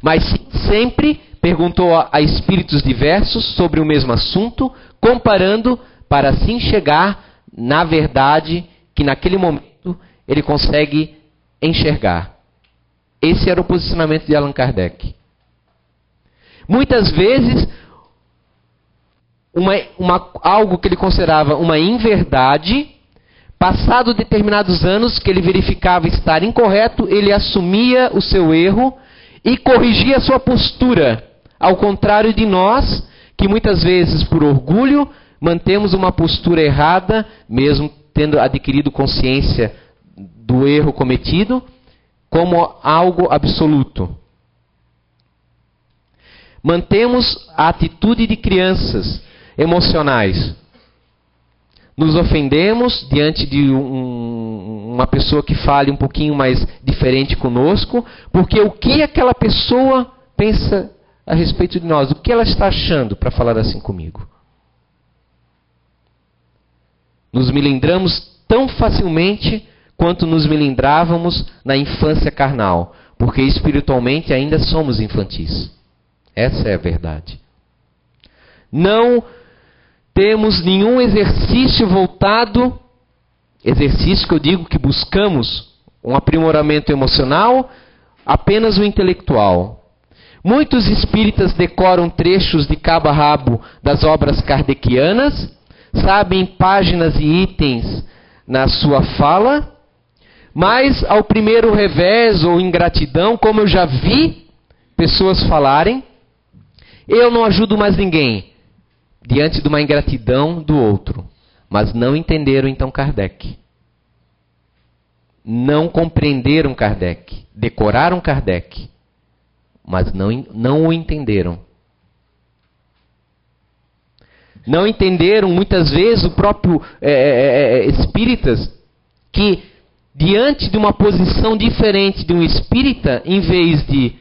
Mas sempre perguntou a espíritos diversos sobre o mesmo assunto, comparando para assim chegar na verdade que naquele momento ele consegue enxergar. Esse era o posicionamento de Allan Kardec. Muitas vezes, algo que ele considerava uma inverdade, passado determinados anos que ele verificava estar incorreto, ele assumia o seu erro e corrigia a sua postura. Ao contrário de nós, que muitas vezes, por orgulho, mantemos uma postura errada, mesmo tendo adquirido consciência do erro cometido, como algo absoluto. Mantemos a atitude de crianças emocionais. Nos ofendemos diante de uma pessoa que fale um pouquinho mais diferente conosco, porque o que aquela pessoa pensa a respeito de nós? O que ela está achando para falar assim comigo? Nos melindramos tão facilmente quanto nos melindrávamos na infância carnal, porque espiritualmente ainda somos infantis. Essa é a verdade. Não temos nenhum exercício voltado, exercício que eu digo que buscamos um aprimoramento emocional, apenas o intelectual. Muitos espíritas decoram trechos de cabo a rabo das obras kardecianas, sabem páginas e itens na sua fala, mas ao primeiro revés ou ingratidão, como eu já vi pessoas falarem, eu não ajudo mais ninguém, diante de uma ingratidão do outro. Mas não entenderam então Kardec. Não compreenderam Kardec. Decoraram Kardec, mas não o entenderam. Não entenderam muitas vezes o próprio espíritas que, diante de uma posição diferente de um espírita, em vez de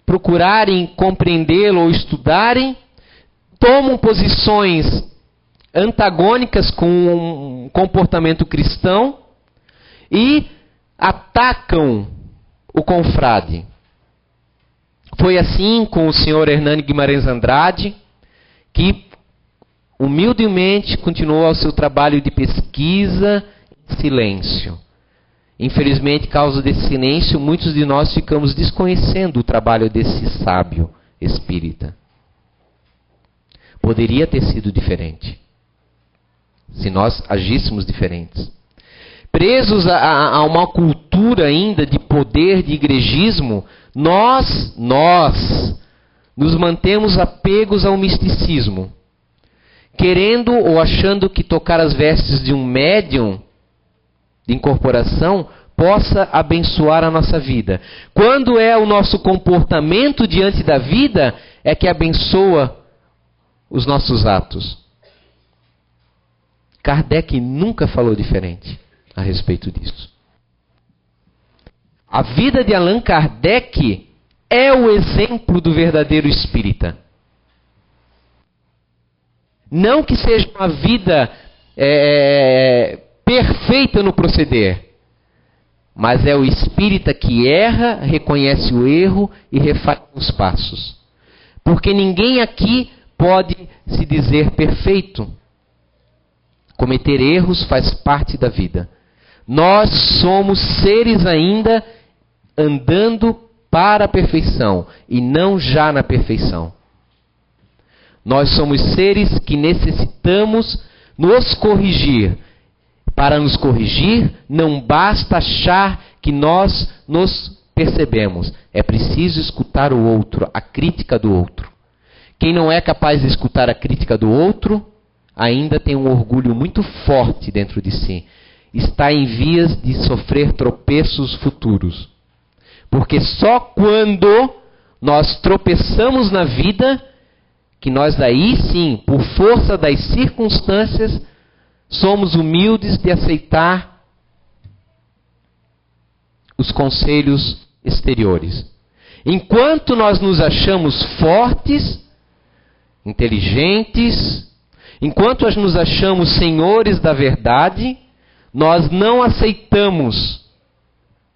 procurarem compreendê-lo ou estudarem, tomam posições antagônicas com um comportamento cristão e atacam o confrade. Foi assim com o senhor Hernani Guimarães Andrade, que humildemente continuou ao seu trabalho de pesquisa em silêncio. Infelizmente, por causa desse silêncio, muitos de nós ficamos desconhecendo o trabalho desse sábio espírita. Poderia ter sido diferente, se nós agíssemos diferentes. Presos a uma cultura ainda de poder, de igrejismo, nós nos mantemos apegos ao misticismo, querendo ou achando que tocar as vestes de um médium de incorporação possa abençoar a nossa vida. Quando é o nosso comportamento diante da vida é que abençoa os nossos atos. Kardec nunca falou diferente a respeito disso. A vida de Allan Kardec é o exemplo do verdadeiro espírita. Não que seja uma vida perfeita no proceder, mas é o espírita que erra, reconhece o erro e refaz os passos. Porque ninguém aqui pode se dizer perfeito. Cometer erros faz parte da vida. Nós somos seres ainda andando para a perfeição e não já na perfeição. Nós somos seres que necessitamos nos corrigir. Para nos corrigir, não basta achar que nós nos percebemos. É preciso escutar o outro, a crítica do outro. Quem não é capaz de escutar a crítica do outro, ainda tem um orgulho muito forte dentro de si. Está em vias de sofrer tropeços futuros. Porque só quando nós tropeçamos na vida, que nós aí sim, por força das circunstâncias, somos humildes de aceitar os conselhos exteriores. Enquanto nós nos achamos fortes, inteligentes, enquanto nós nos achamos senhores da verdade, nós não aceitamos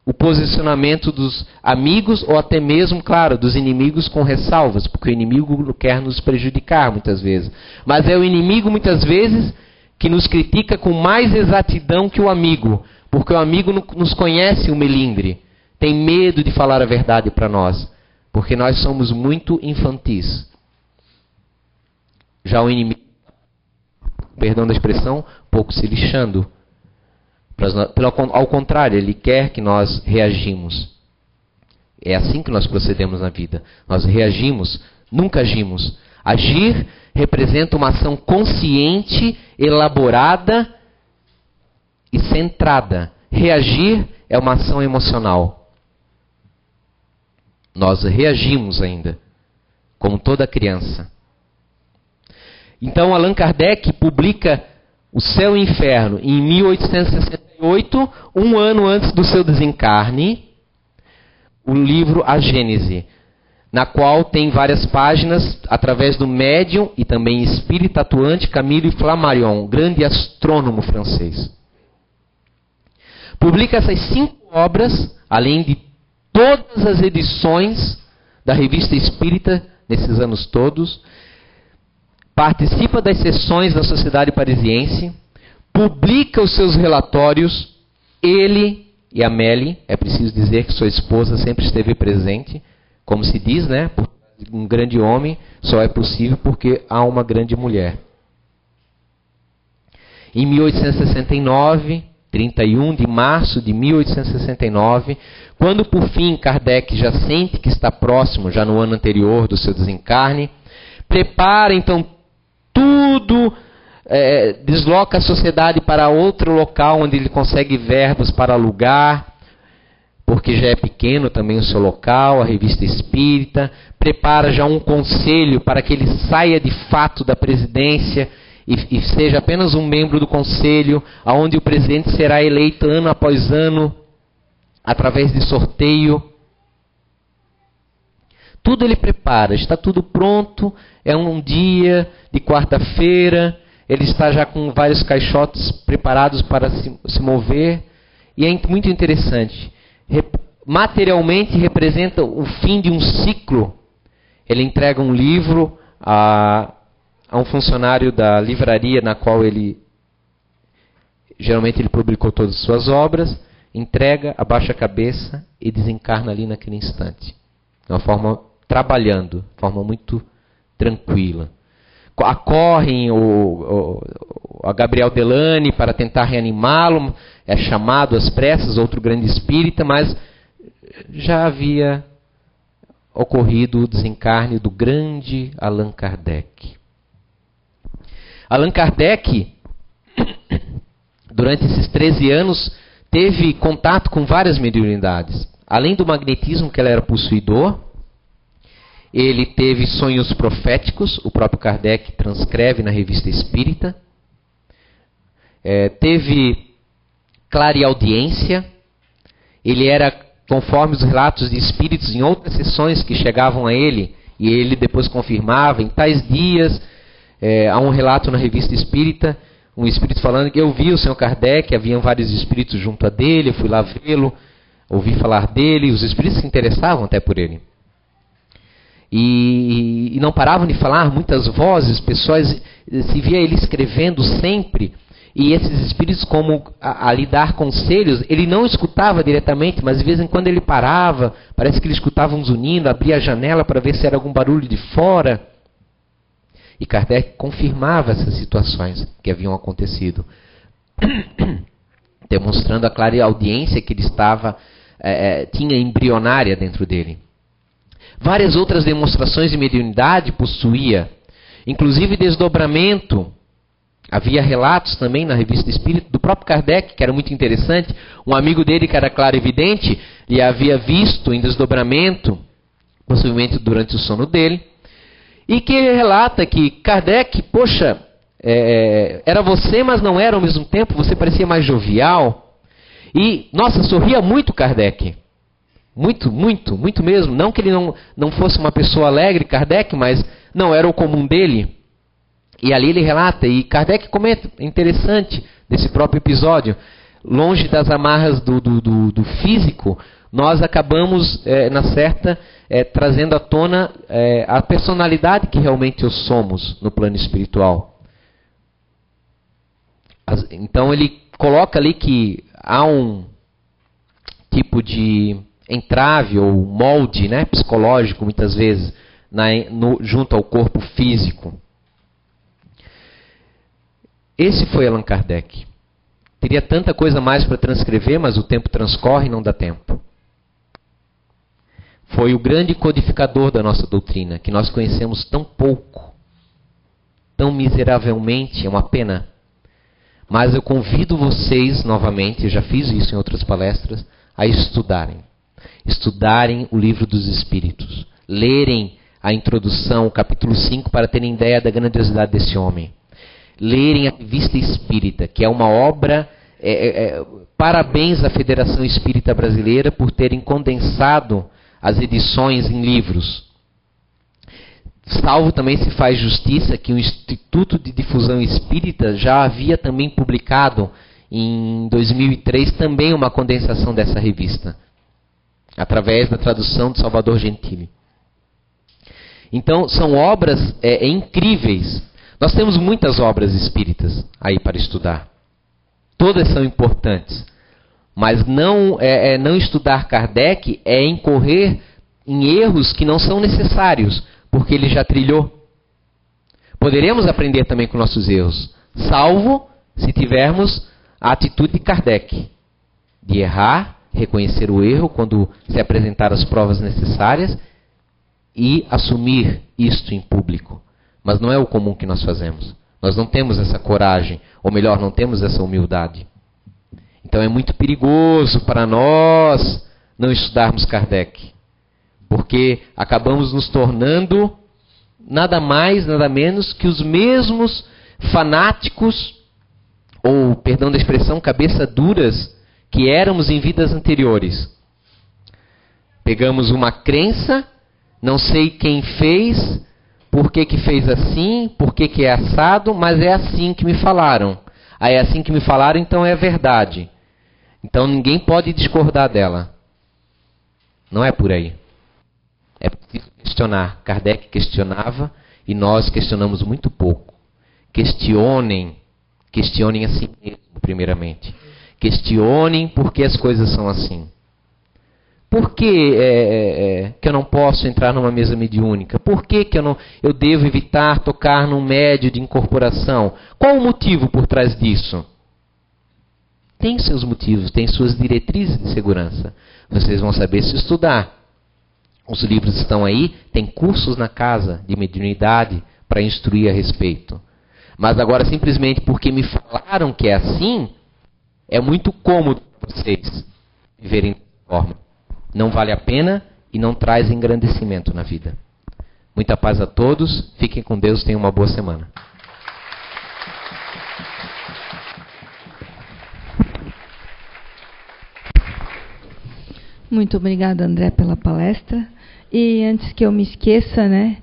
o posicionamento dos amigos ou até mesmo, claro, dos inimigos com ressalvas, porque o inimigo quer nos prejudicar muitas vezes. Mas é o inimigo muitas vezes que nos critica com mais exatidão que o amigo, porque o amigo nos conhece o melindre, tem medo de falar a verdade para nós, porque nós somos muito infantis. Já o inimigo, perdão da expressão, pouco se lixando. Ao contrário, ele quer que nós reagimos. É assim que nós procedemos na vida. Nós reagimos, nunca agimos. Agir representa uma ação consciente, elaborada e centrada. Reagir é uma ação emocional. Nós reagimos ainda, como toda criança. Então Allan Kardec publica O Céu e o Inferno em 1868, um ano antes do seu desencarne, o livro A Gênese, na qual tem várias páginas, através do médium e também espírita atuante Camille Flammarion, grande astrônomo francês. Publica essas 5 obras, além de todas as edições da Revista Espírita, nesses anos todos. Participa das sessões da Sociedade Parisiense, publica os seus relatórios. Ele e Amélie, é preciso dizer que sua esposa sempre esteve presente, como se diz, né? Um grande homem só é possível porque há uma grande mulher. Em 1869, 31 de março de 1869, quando por fim Kardec já sente que está próximo, já no ano anterior do seu desencarne, prepara então tudo, desloca a sociedade para outro local onde ele consegue verbas para alugar, porque já é pequeno também o seu local, a Revista Espírita, prepara já um conselho para que ele saia de fato da presidência e seja apenas um membro do conselho, onde o presidente será eleito ano após ano, através de sorteio. Tudo ele prepara, está tudo pronto, é um dia de quarta-feira, ele está já com vários caixotes preparados para se mover, e é muito interessante. Materialmente representa o fim de um ciclo. Ele entrega um livro a um funcionário da livraria na qual geralmente ele publicou todas as suas obras, entrega, abaixa a cabeça e desencarna ali naquele instante. De uma forma trabalhando, de forma muito tranquila. Acorrem a Gabriel Delane para tentar reanimá-lo, é chamado às pressas, outro grande espírita, mas já havia ocorrido o desencarne do grande Allan Kardec. Allan Kardec, durante esses 13 anos, teve contato com várias mediunidades. Além do magnetismo, que ele era possuidor, ele teve sonhos proféticos, o próprio Kardec transcreve na Revista Espírita. Teve clareaudiência, ele era, conforme os relatos de espíritos em outras sessões que chegavam a ele, e ele depois confirmava, em tais dias, há um relato na Revista Espírita, um espírito falando que eu vi o Senhor Kardec, haviam vários espíritos junto a dele, eu fui lá vê-lo, ouvi falar dele, os espíritos se interessavam até por ele. E não paravam de falar, muitas vozes, pessoas, se via ele escrevendo sempre, e esses espíritos, como a lhe dar conselhos, ele não escutava diretamente, mas de vez em quando ele parava, parece que ele escutava um zunindo, abria a janela para ver se era algum barulho de fora. E Kardec confirmava essas situações que haviam acontecido, demonstrando a clareaudiência que ele tinha embrionária dentro dele. Várias outras demonstrações de mediunidade possuía, inclusive desdobramento. Havia relatos também na Revista Espírita do próprio Kardec, que era muito interessante. Um amigo dele, que era clarividente, lhe havia visto em desdobramento, possivelmente durante o sono dele, e que relata que Kardec, poxa, era você, mas não era ao mesmo tempo, você parecia mais jovial. E, nossa, sorria muito Kardec. Muito, muito, muito mesmo. Não que ele não fosse uma pessoa alegre, Kardec, mas não era o comum dele. E ali ele relata, e Kardec comenta, interessante, desse próprio episódio, longe das amarras do físico, nós acabamos, na certa, trazendo à tona a personalidade que realmente somos no plano espiritual. Então ele coloca ali que há um tipo de entrave ou molde, né, psicológico, muitas vezes, junto ao corpo físico. Esse foi Allan Kardec. Teria tanta coisa mais para transcrever, mas o tempo transcorre e não dá tempo. Foi o grande codificador da nossa doutrina, que nós conhecemos tão pouco. tão miseravelmente, é uma pena. Mas eu convido vocês novamente, eu já fiz isso em outras palestras, a estudarem. Estudarem o Livro dos Espíritos. Lerem a introdução, o capítulo 5, para terem ideia da grandiosidade desse homem. Lerem a Revista Espírita, que é uma obra... parabéns à Federação Espírita Brasileira por terem condensado as edições em livros. Salvo também se faz justiça que o Instituto de Difusão Espírita já havia também publicado em 2003 também uma condensação dessa revista, através da tradução de Salvador Gentili. Então, são obras incríveis. Nós temos muitas obras espíritas aí para estudar. Todas são importantes. Mas não estudar Kardec é incorrer em erros que não são necessários, porque ele já trilhou. Poderemos aprender também com nossos erros, salvo se tivermos a atitude de Kardec, de errar, reconhecer o erro quando se apresentar as provas necessárias e assumir isto em público. Mas não é o comum que nós fazemos. Nós não temos essa coragem, ou melhor, não temos essa humildade. Então é muito perigoso para nós não estudarmos Kardec, porque acabamos nos tornando nada mais, nada menos que os mesmos fanáticos, ou, perdão da expressão, cabeça duras, que éramos em vidas anteriores. Pegamos uma crença, não sei quem fez, por que fez assim, por que é assado, mas é assim que me falaram. Ah, é assim que me falaram, então é verdade. Então ninguém pode discordar dela. Não é por aí. É preciso questionar. Kardec questionava e nós questionamos muito pouco. Questionem a si mesmo, primeiramente. Questionem por que as coisas são assim. Por que eu não posso entrar numa mesa mediúnica? Por que eu devo evitar tocar num médio de incorporação? Qual o motivo por trás disso? Tem seus motivos, tem suas diretrizes de segurança. Vocês vão saber se estudar. Os livros estão aí, tem cursos na casa de mediunidade para instruir a respeito. Mas agora, simplesmente porque me falaram que é assim, é muito cômodo para vocês viverem dessa forma. Não vale a pena e não traz engrandecimento na vida. Muita paz a todos, fiquem com Deus, tenham uma boa semana. Muito obrigada, André, pela palestra. E antes que eu me esqueça, né,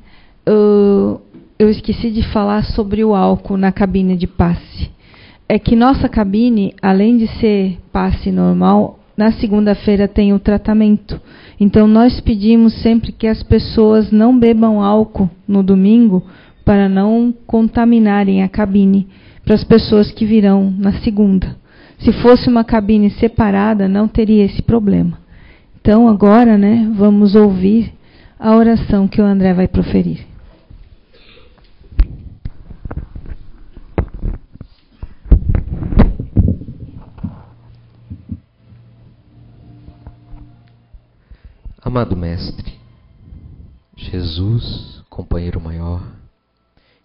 eu esqueci de falar sobre o álcool na cabine de passe. É que nossa cabine, além de ser passe normal, na segunda-feira tem o tratamento. Então nós pedimos sempre que as pessoas não bebam álcool no domingo para não contaminarem a cabine para as pessoas que virão na segunda. Se fosse uma cabine separada, não teria esse problema. Então agora, né, vamos ouvir a oração que o André vai proferir. Amado Mestre, Jesus, companheiro maior,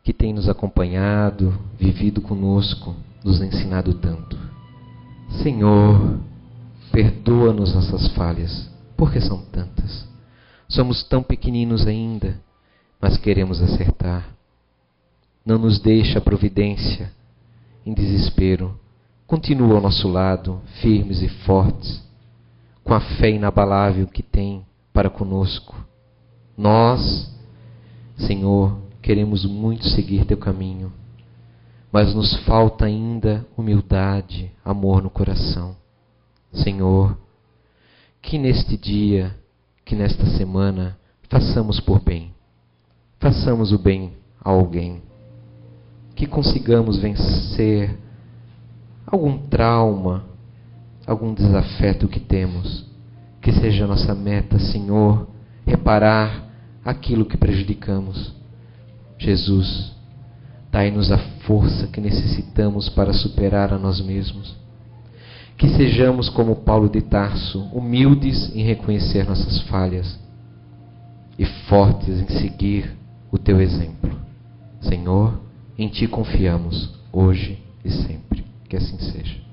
que tem nos acompanhado, vivido conosco, nos ensinado tanto. Senhor, perdoa-nos nossas falhas, porque são tantas. Somos tão pequeninos ainda, mas queremos acertar. Não nos deixa a providência em desespero. Continua ao nosso lado, firmes e fortes, com a fé inabalável que tem para conosco. Nós, Senhor, queremos muito seguir Teu caminho, mas nos falta ainda humildade, amor no coração. Senhor, que neste dia, que nesta semana, façamos por bem. Façamos o bem a alguém. Que consigamos vencer algum trauma, algum desafeto que temos. Que seja a nossa meta, Senhor, reparar aquilo que prejudicamos. Jesus, dai-nos a força que necessitamos para superar a nós mesmos. Que sejamos como Paulo de Tarso, humildes em reconhecer nossas falhas e fortes em seguir o Teu exemplo. Senhor, em Ti confiamos, hoje e sempre. Que assim seja.